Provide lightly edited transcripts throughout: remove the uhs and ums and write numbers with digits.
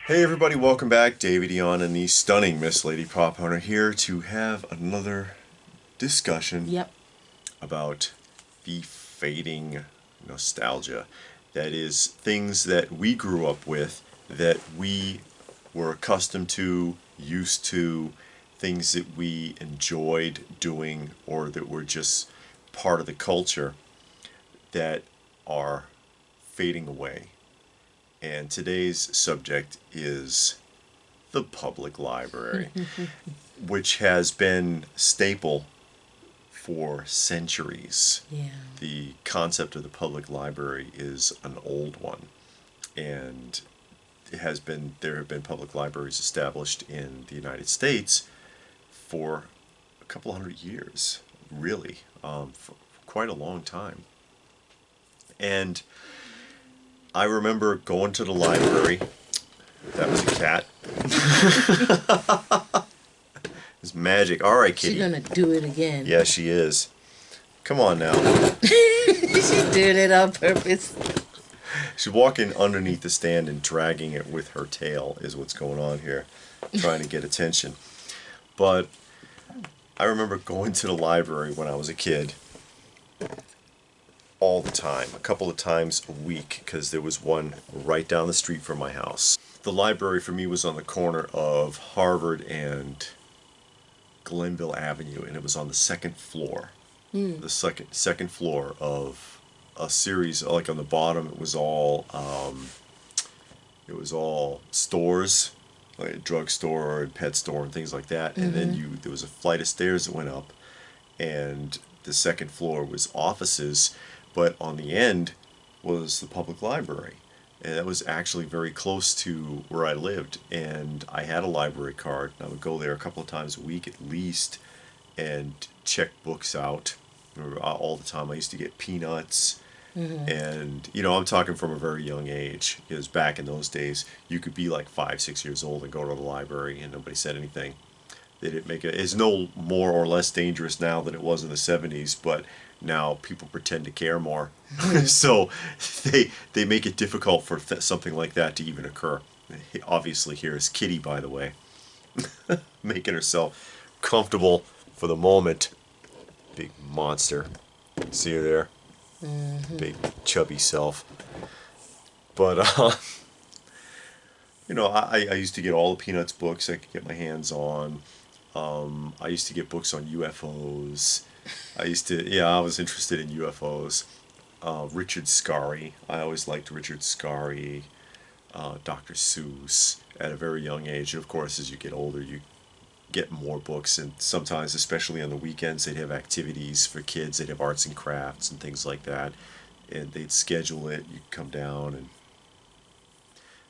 Hey everybody, welcome back. David Eon and the stunning Miss Lady Pop Hunter here to have another discussion Yep. about the fading nostalgia. That is, things that we grew up with, that we were accustomed to, used to, things that we enjoyed doing, or that were just part of the culture that are fading away. And today's subject is the public library, which has been staple for centuries. Yeah. The concept of the public library is an old one, and there have been public libraries established in the United States for a couple hundred years, really, for quite a long time. And I remember going to the library. That was a cat. It's magic. All right, She's kitty. gonna do it again. Yeah, she is. Come on now. She's doing it on purpose. She's walking underneath the stand and dragging it with her tail, is what's going on here, trying to get attention. But I remember going to the library when I was a kid all the time, a couple of times a week, because there was one right down the street from my house. The library for me was on the corner of Harvard and Glenville Avenue, and it was on the second floor. The second floor of a series, like on the bottom, it was all stores, like a drugstore and pet store and things like that. And then there was a flight of stairs that went up, and the second floor was offices, but on the end was the public library. And that was actually very close to where I lived. And I had a library card, and I would go there a couple of times a week at least and check books out all the time. I used to get peanuts. And, I'm talking from a very young age, because back in those days, you could be like 5, 6 years old and go to the library and nobody said anything. They didn't make it. It's no more or less dangerous now than it was in the 70s, but now people pretend to care more. So they make it difficult for something like that to even occur. Obviously, here is Kitty, by the way, making herself comfortable for the moment. Big monster. See her there? Big chubby self. But I used to get all the Peanuts books I could get my hands on. I used to get books on UFOs. I was interested in UFOs. Richard Scarry. I always liked Richard Scarry. Dr. Seuss at a very young age. And of course, as you get older, you get more books, and sometimes, especially on the weekends, they'd have activities for kids. They'd have arts and crafts and things like that, and they'd schedule it. You'd come down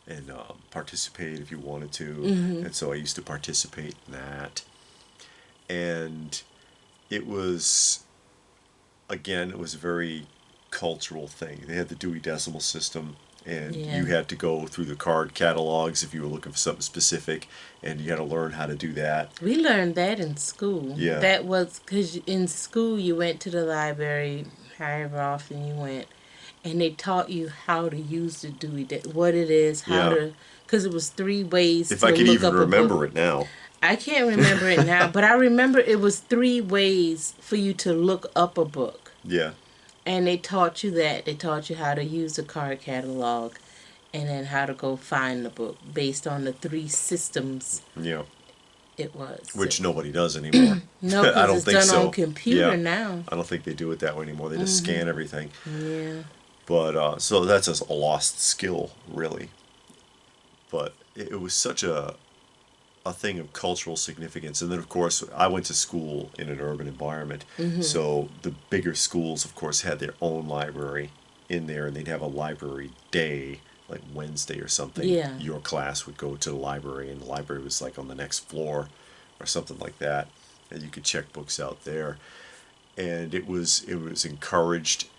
and participate if you wanted to. And so I used to participate in that. And it was, again, it was a very cultural thing. They had the Dewey Decimal System, and Yeah. you had to go through the card catalogs if you were looking for something specific, and you had to learn how to do that. We learned that in school. Yeah. That was because in school you went to the library, however often you went, and they taught you how to use the Dewey, what it is, how Yeah. to, because it was 3 ways If to I could look even up a remember book. it now. I can't remember it now, but I remember it was 3 ways for you to look up a book. Yeah. And they taught you that. They taught you how to use the card catalog and then how to go find the book based on the 3 systems Yeah. it was. Which nobody does anymore. No, I because don't it's think done so. on computer Yeah. now. I don't think they do it that way anymore. They just scan everything. Yeah. But so that's a lost skill, really. But it was such a thing of cultural significance. And then, of course, I went to school in an urban environment. So the bigger schools, of course, had their own library in there, and they'd have a library day, like Wednesday or something. Yeah. Your class would go to the library, and the library was like on the next floor or something like that. And you could check books out there. And it was encouraged.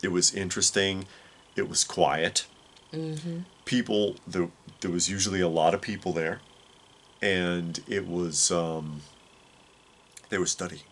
It was interesting. It was quiet. People, there was usually a lot of people there, and it was they were studying.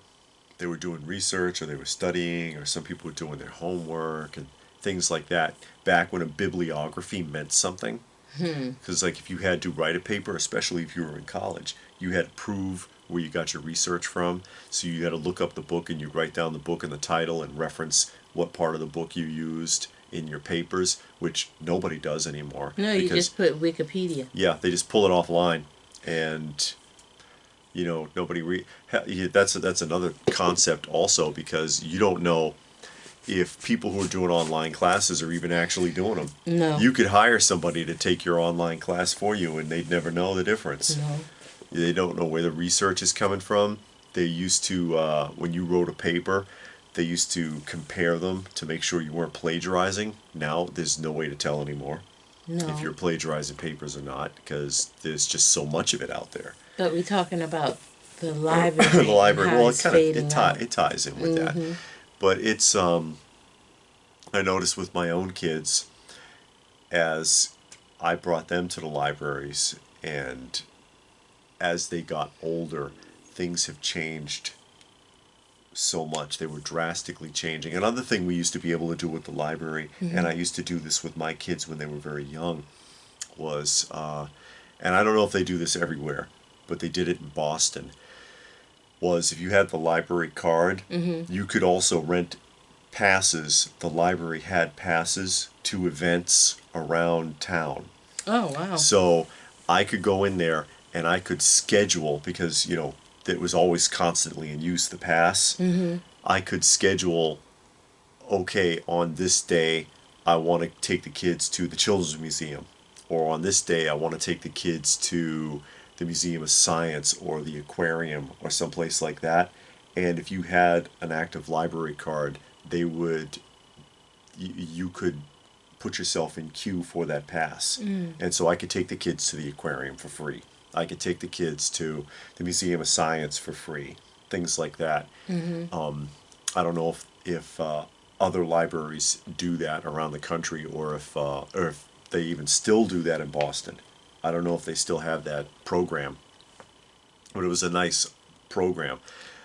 They were doing research, or they were studying, or some people were doing their homework and things like that. Back when a bibliography meant something, Because like if you had to write a paper, especially if you were in college, you had to prove where you got your research from. So you had to look up the book and you write down the book and the title and reference what part of the book you used in your papers, which nobody does anymore No, you because just put Wikipedia. yeah, they just pull it offline and nobody that's another concept also because you don't know if people who are doing online classes are even actually doing them. No, You could hire somebody to take your online class for you and they'd never know the difference. no. They don't know where the research is coming from. They used to, when you wrote a paper, they used to compare them to make sure you weren't plagiarizing. Now there's no way to tell anymore if No. you're plagiarizing papers or not because there's just so much of it out there. But we're talking about the The library and library, how well, it's fading out. it ties in with that, but it's I noticed with my own kids as I brought them to the libraries and as they got older, things have changed so much. They were drastically changing. Another thing we used to be able to do with the library, and I used to do this with my kids when they were very young, was, and I don't know if they do this everywhere, but they did it in Boston, was if you had the library card, you could also rent passes. The library had passes to events around town. Oh, wow. So I could go in there and I could schedule because, it was always constantly in use, the pass. I could schedule, okay, on this day, I want to take the kids to the Children's Museum. Or on this day, I want to take the kids to the Museum of Science or the aquarium or someplace like that. And if you had an active library card, they would, you could put yourself in queue for that pass. And so I could take the kids to the aquarium for free. I could take the kids to the Museum of Science for free. Things like that. I don't know if other libraries do that around the country or if they even still do that in Boston. I don't know if they still have that program, but it was a nice program.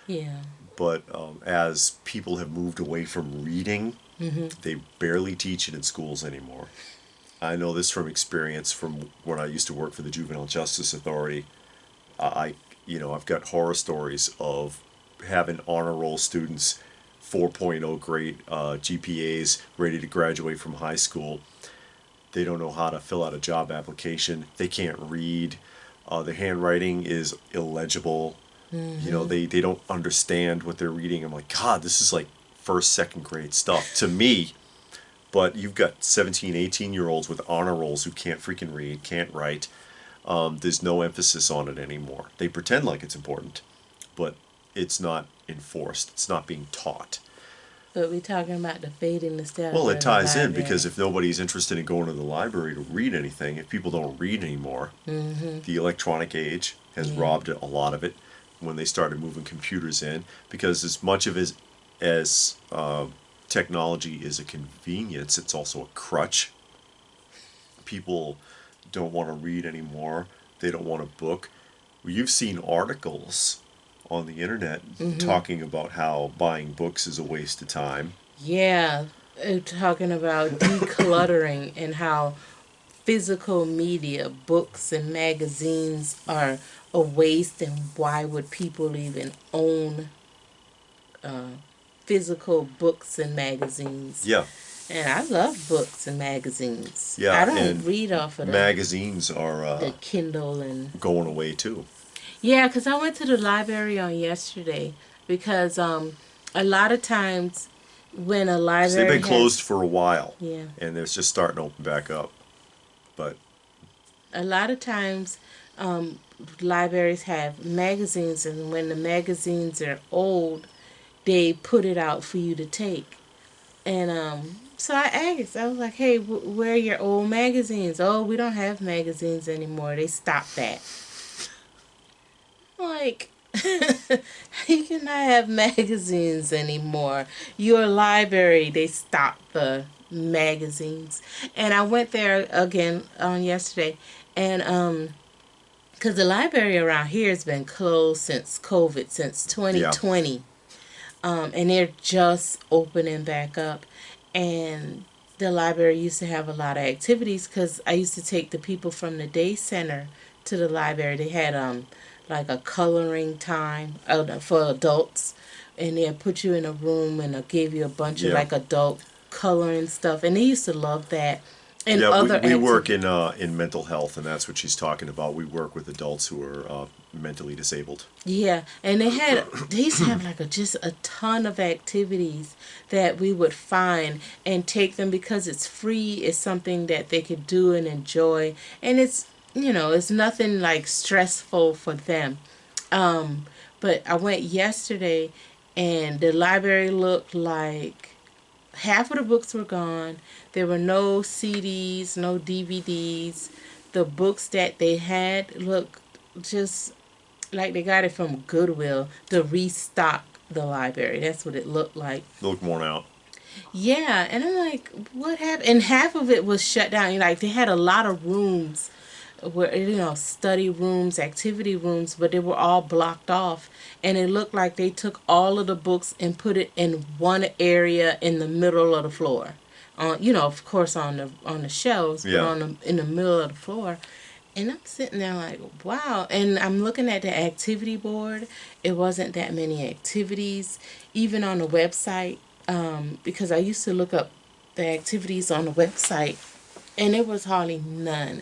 Yeah. But as people have moved away from reading, they barely teach it in schools anymore. I know this from experience from when I used to work for the Juvenile Justice Authority. I've got horror stories of having honor roll students, 4.0 grade GPAs, ready to graduate from high school. They don't know how to fill out a job application. They can't read. The handwriting is illegible. They don't understand what they're reading. I'm like, God, this is like first, second grade stuff to me. But you've got 17, 18-year-olds with honor rolls who can't freaking read, can't write. There's no emphasis on it anymore. They pretend like it's important, but it's not enforced. It's not being taught. But we're talking about the fading nostalgia. Well, it of the ties in library. because if nobody's interested in going to the library to read anything, if people don't read anymore, the electronic age has robbed a lot of it when they started moving computers in. Because as much of it as technology is a convenience, it's also a crutch. People don't want to read anymore. They don't want a book. You've seen articles on the internet talking about how buying books is a waste of time. Yeah, talking about decluttering and how physical media, books and magazines are a waste, and why would people even own uh, physical books and magazines? Yeah, And I love books and magazines. I yeah, don't and read off of magazines are the Kindle and going away too. yeah, because I went to the library on yesterday because a lot of times when a 'Cause they've library been closed has for a while, yeah, and they're just starting to open back up. But a lot of times um, libraries have magazines, and when the magazines are old, they put it out for you to take. And so I asked, I was like, "Hey, where are your old magazines?" "Oh, we don't have magazines anymore. They stopped that." Like, you cannot have magazines anymore. Your library, they stopped the magazines. And I went there again on yesterday, and because the library around here has been closed since COVID, since yeah, 2020, and they're just opening back up, and the library used to have a lot of activities because I used to take the people from the day center to the library. They had like a coloring time for adults, and they'd put you in a room and gave you a bunch of Yeah. like adult coloring stuff, and they used to love that. And Yeah, other we work activities. in mental health, and that's what she's talking about. We work with adults who are mentally disabled. Yeah, and they used to have like just a ton of activities that we would find and take them because it's free. It's something that they could do and enjoy, and it's nothing like stressful for them. Um, but I went yesterday, and the library looked like half of the books were gone. There were no CDs, no DVDs. The books that they had looked just like they got it from Goodwill to restock the library. That's what it looked like. They look worn out. Yeah, and I'm like, what happened? And half of it was shut down. Like they had a lot of rooms where study rooms, activity rooms, but they were all blocked off, and it looked like they took all of the books and put it in one area in the middle of the floor. Of course on the shelves, but Yeah. in the middle of the floor. And I'm sitting there like, wow. And I'm looking at the activity board. It wasn't that many activities, even on the website, because I used to look up the activities on the website, and there was hardly none.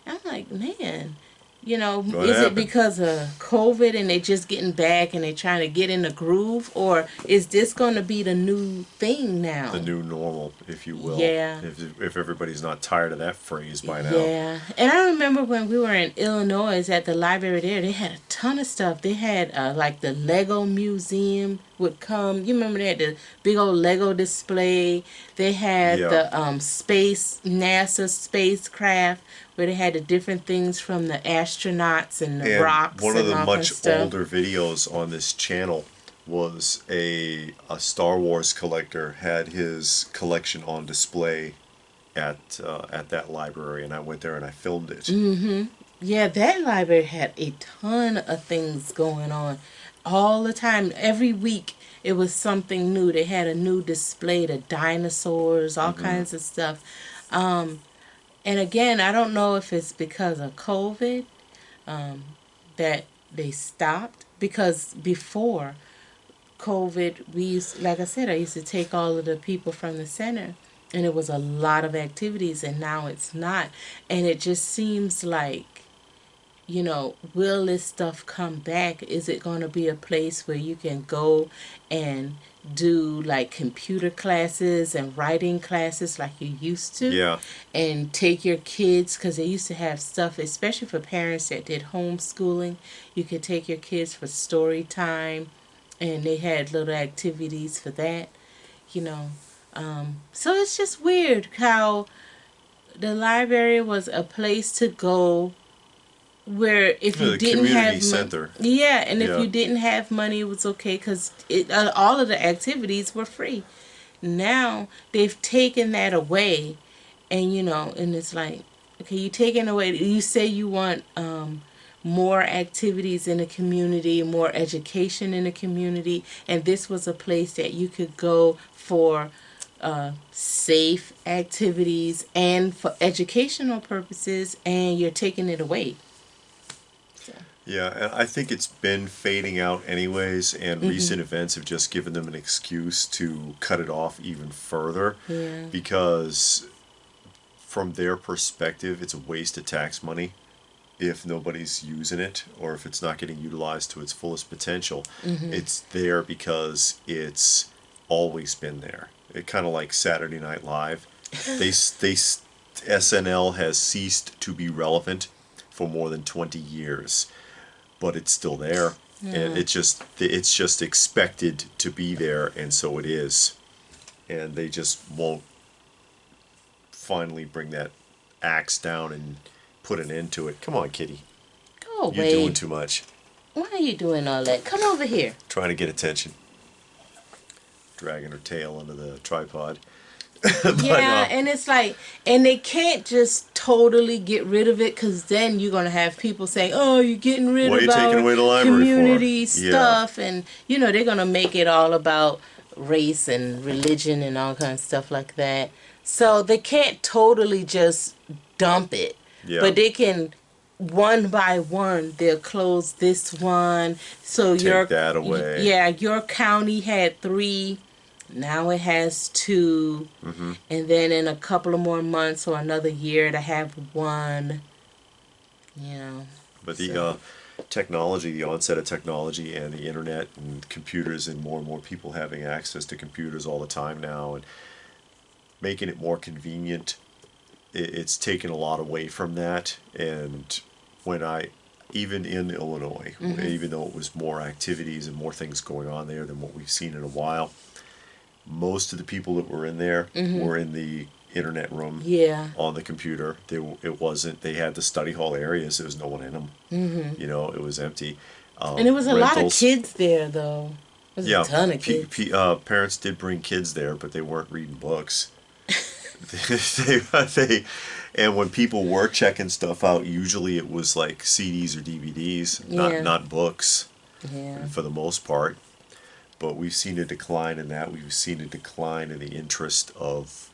I'm like, man, What is it happened? because of COVID and they just getting back and they trying to get in the groove, or is this going to be the new thing The now? new normal, if you will. Yeah. If everybody's not tired of that phrase by now. Yeah, and I remember when we were in Illinois at the library there, they had a ton of stuff. They had like the Lego museum would come. You remember they had the big old Lego display. They had Yeah. the NASA spacecraft where they had the different things from the astronauts and the And rocks one of and the all kinds of much stuff. older videos on this channel was a Star Wars collector had his collection on display at that library, and I went there and I filmed it. Mm-hmm. Yeah, that library had a ton of things going on all the time. Every week it was something new. They had a new display, the dinosaurs, all Hmm. kinds of stuff. Um, and again, I don't know if it's because of COVID um, that they stopped. Because before COVID, like I said, I used to take all of the people from the center, and it was a lot of activities, and now it's not. And it just seems like, will this stuff come back? Is it going to be a place where you can go and do like computer classes and writing classes like you used to? Yeah. And take your kids, because they used to have stuff, especially for parents that did homeschooling. You could take your kids for story time, and they had little activities for that, you know. So it's just weird how the library was a place to go where if Yeah, you the didn't community have money, center. yeah, and if Yeah. you didn't have money, it was okay because all of the activities were free. Now they've taken that away, and and it's like, okay, you taking away. You say you want more activities in the community, more education in the community, and this was a place that you could go for safe activities and for educational purposes, and you're taking it away. So, Yeah, and I think it's been fading out anyways, and hmm. recent events have just given them an excuse to cut it off even further Yeah. because from their perspective, it's a waste of tax money if nobody's using it or if it's not getting utilized to its fullest potential. Hmm. It's there because it's always been there. It kind of like Saturday Night Live. SNL has ceased to be relevant for more than 20 years, but it's still there, and Yeah. it's just expected to be there, and so it is, and they just won't finally bring that axe down and put an end to it. Come on, kitty. Go You're doing away. too much. Why are you doing all that? Come over here. Trying to get attention. Dragging her tail under the tripod. But Yeah, and it's like, and they can't just totally get rid of it because then you're going to have people saying, oh, you're getting rid what are of you taking our away the library for? community Yeah. stuff. And, they're going to make it all about race and religion and all kinds of stuff like that. So they can't totally just dump it, Yeah. but they can one by one they'll close this one. So Take that away. yeah, your county had 3, now it has 2, Hmm. and then in a couple of more months or another year to have 1. You know, But the so technology, the onset of technology and the internet and computers, and more people having access to computers all the time now, and making it more convenient, it's taken a lot away from that. And when I, even in Illinois, even though it was more activities and more things going on there than what we've seen in a while, most of the people that were in there were in the internet room yeah, on the computer. It wasn't, they had the study hall areas, there was no one in them. You know, it was empty. and it was a lot of Rentals. kids there though. There's a Yeah, ton of kids. parents did bring kids there, but they weren't reading books. They and when people were checking stuff out, usually it was like CDs or DVDs, Yeah, not books yeah. for the most part. But we've seen a decline in that. We've seen a decline in the interest of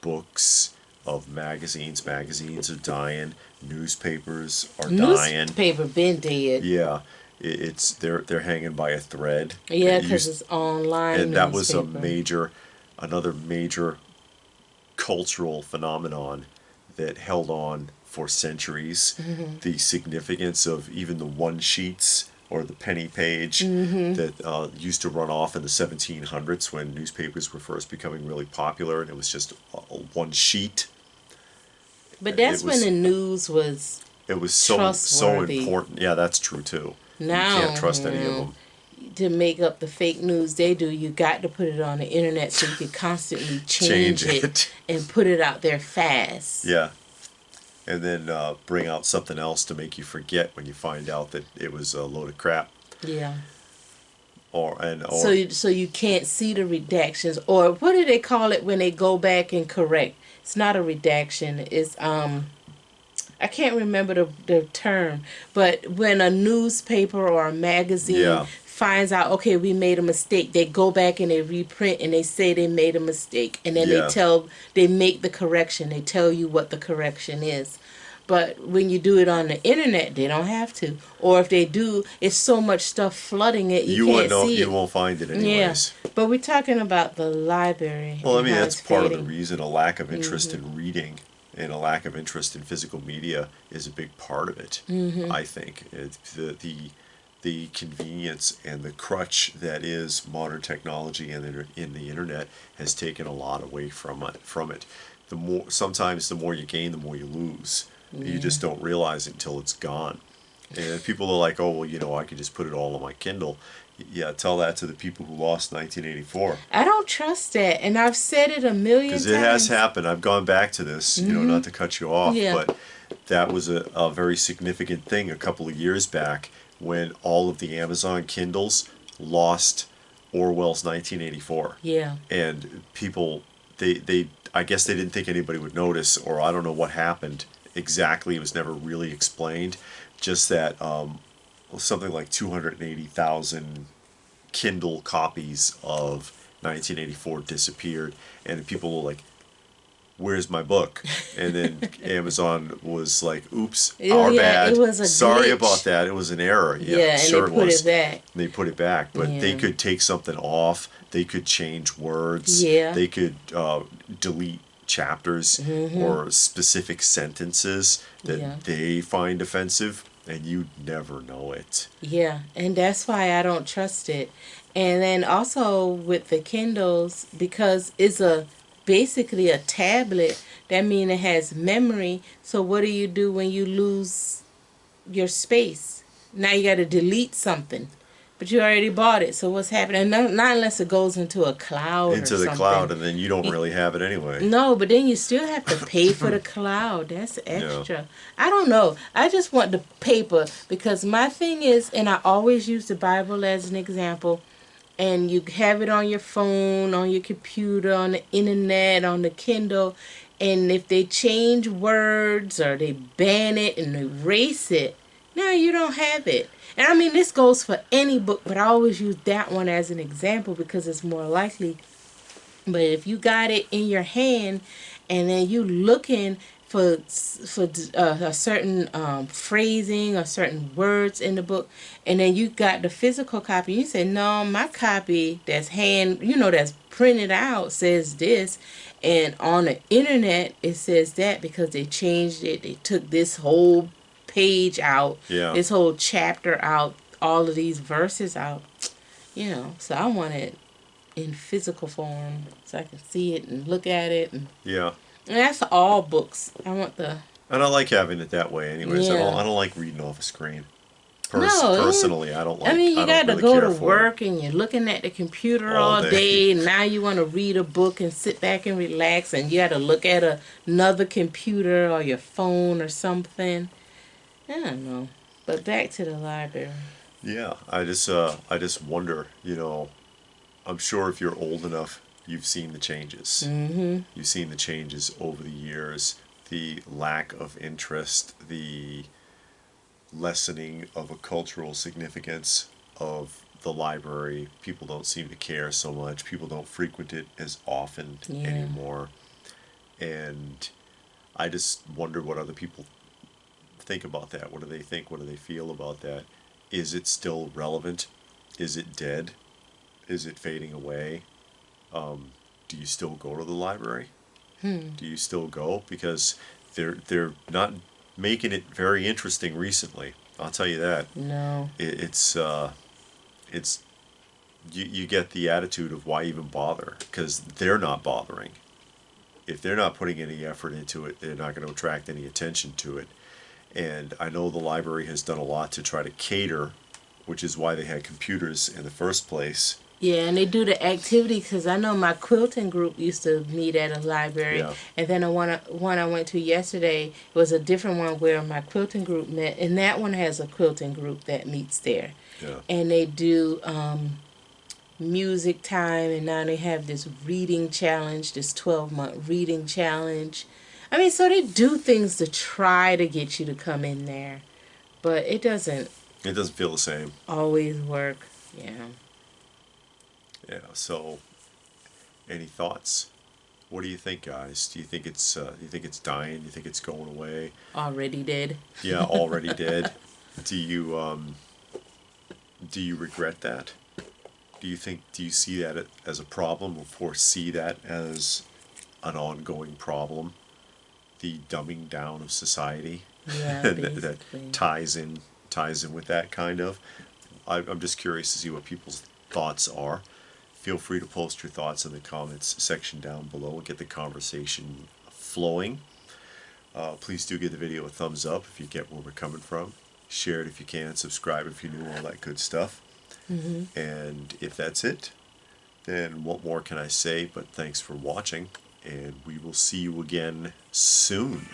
books, of magazines. Magazines are dying. Newspapers are dying. Newspaper been dead. Yeah, it's they're hanging by a thread. Yeah, It because used, it's online and that was newspaper. another major cultural phenomenon that held on for centuries. The significance of even the one sheets or the penny page that used to run off in the 1700s when newspapers were first becoming really popular, and it was just one sheet. But It that's when was the news was so trustworthy. important. Yeah, that's true too. You can't Now, trust any of them. to make up the fake news they do, you got to put it on the internet so you can constantly Change change it it. and put it out there fast. Yeah, and then bring out something else to make you forget when you find out that it was a load of crap. Yeah. Or So you can't see the redactions, or what do they call it when they go back and correct? It's not a redaction. It's I can't remember the term, but when a newspaper or a magazine yeah, finds out, okay, we made a mistake, they go back and they reprint and they say they made a mistake, and then yeah. they make the correction. They tell you what the correction is. But when you do it on the internet, they don't have to. Or if they do, it's so much stuff flooding it, you You won't can't know. see You it. won't find it Yeah. anyways. But we're talking about the library Well, I and mean how that's it's part of the fading. reason. A lack of interest in reading and a lack of interest in physical media is a big part of it. I think the convenience and the crutch that is modern technology and in the internet has taken a lot away from it. The more sometimes the more you gain, the more you lose. You Yeah. just don't realize it until it's gone. And people are like, "Oh, well, I could just put it all on my Kindle." Yeah, tell that to the people who lost 1984. I don't trust that, and I've said it a million Because it has times. happened. I've gone back to this, not to cut you off, Yeah. but that was a very significant thing a couple of years back when all of the Amazon Kindles lost Orwell's 1984. Yeah. And people, I guess they didn't think anybody would notice, or I don't know what happened exactly. It was never really explained. Just that something like 280,000 Kindle copies of 1984 disappeared, and people were like, "Where's my book?" And then Amazon was like, "Oops, Oh our yeah, it bad. was a Sorry glitch. about that. It was an error." Yeah, Yeah, and they sure it put was. it back. They put it back, but they Yeah. could take something off. They could change words. Yeah. They could delete chapters or specific sentences that Yeah. they find offensive, and you never know it. Yeah, and that's why I don't trust it. And then also with the Kindles, because it's a basically a tablet, that means it has memory. So what do you do when you lose your space? Now you got to delete something. But you already bought it. So what's happening? Not unless it goes into a cloud or Into the cloud, something. and then you don't really have it anyway. No, but then you still have to pay for the cloud. That's Yeah. extra. I don't know. I just want the paper because my thing is, and I always use the Bible as an example, and you have it on your phone, on your computer, on the internet, on the Kindle, and if they change words or they ban it and erase it, now you don't have it. And I mean, this goes for any book, but I always use that one as an example because it's more likely. But if you got it in your hand and then you looking for a certain phrasing or certain words in the book, and then you got the physical copy. You say, no, my copy that's that's printed out says this, and on the internet it says that because they changed it. They took this whole page out, Yeah. this whole chapter out, all of these verses out. So I want it in physical form so I can see it and look at it, Yeah. and that's all books. I want the And I like having it that way anyways. I don't yeah. I don't like reading off a screen. No, Personally, you I don't got to really go care to for it work and you're looking at the computer all all day. day. And now you want to read a book and sit back and relax, and you got to look at another computer or your phone or something. I don't know. But back to the library. Yeah, I just wonder, I'm sure if you're old enough, you've seen the changes. Mm-hmm. You've seen the changes over the years, the lack of interest, the lessening of a cultural significance of the library. People don't seem to care so much. People don't frequent it as often Yeah. anymore. And I just wonder what other people think about that. What do they think? What do they feel about that? Is it still relevant? Is it dead? Is it fading away? Do you still go to the library? Hmm. Do you still go? Because they're not making it very interesting recently. I'll tell you that. No. It's you get the attitude of why even bother? Because they're not bothering. If they're not putting any effort into it, they're not going to attract any attention to it. And I know the library has done a lot to try to cater, which is why they had computers in the first place. Yeah, and they do the activity because I know my quilting group used to meet at a library, Yeah, and then the one I went to yesterday was a different one where my quilting group met, and that one has a quilting group that meets there, yeah, and they do music time, and now they have this reading challenge, this 12-month reading challenge. I mean, so they do things to try to get you to come in there, but it doesn't it doesn't feel the same. always work. Yeah, Yeah. So, any thoughts? What do you think, guys? Do you think it's dying? Do you think it's going away? already did. Yeah, already dead. Do you regret that? Do you see that as a problem or foresee that as an ongoing problem? The dumbing down of society Yeah, that basically. ties in with that kind of. I'm just curious to see what people's thoughts are. Feel free to post your thoughts in the comments section down below and get the conversation flowing. Please do give the video a thumbs up if you get where we're coming from. Share it if you can. Subscribe if you're new, all that good stuff. Hmm. And if that's it, then what more can I say but thanks for watching, and we will see you again soon.